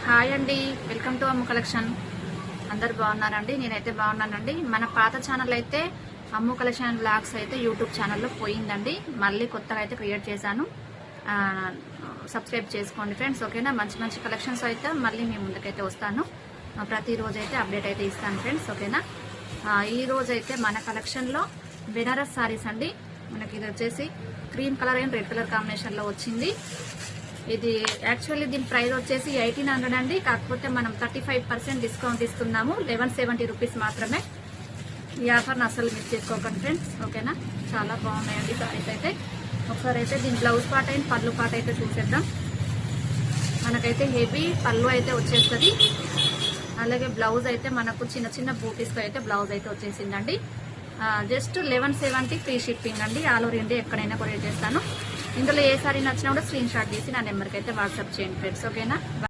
Hi అండి, welcome to Ammu collection. అందరు బాగున్నారండి? నేనైతే బాగున్నానండి. మన పాత ఛానల్ అయితే అమ్ము కలెక్షన్ బ్లాగ్స్ అయితే యూట్యూబ్ ఛానల్లో పోయిందండి. మళ్ళీ కొత్తగా అయితే క్రియేట్ చేశాను. సబ్స్క్రైబ్ చేసుకోండి ఫ్రెండ్స్, ఓకేనా? మంచి మంచి కలెక్షన్స్ అయితే మళ్ళీ మీ ముందుకైతే వస్తాను. ప్రతిరోజు అయితే అప్డేట్ అయితే ఇస్తాను ఫ్రెండ్స్, ఓకేనా? ఈ రోజు అయితే మన కలెక్షన్లో బెనారస్ సారీస్ అండి. మనకి ఇది వచ్చేసి cream colour and red colour కాంబినేషన్లో వచ్చింది. ఇది యాక్చువల్లీ దీని ప్రైస్ వచ్చేసి 1800 అండి. కాకపోతే మనం 35% డిస్కౌంట్ ఇస్తున్నాము. 1170 రూపీస్ మాత్రమే. ఈ ఆఫర్ని అసలు మిస్ చేసుకోకండి ఫ్రెండ్స్, ఓకేనా? చాలా బాగున్నాయండి సారీస్ అయితే. ఒకసారి అయితే దీని బ్లౌజ్ పార్ట్ అయిన పళ్ళు పార్ట్ అయితే చూసేద్దాం. మనకైతే హెవీ పళ్ళు అయితే వచ్చేస్తుంది. అలాగే బ్లౌజ్ అయితే మనకు చిన్న చిన్న బూటీస్తో అయితే బ్లౌజ్ అయితే వచ్చేసిందండి. జస్ట్ 1170 ఫ్రీ షిప్పింగ్ అండి. ఆల్ ఓవర్ ఇండియా ఎక్కడైనా కొరియర్ చేస్తాను. ఇందులో ఏ సారీ నచ్చినా కూడా స్క్రీన్ షాట్ తీసి నా నెంబర్కి అయితే వాట్సాప్ చేయండి ఫ్రెండ్స్, ఓకేనా?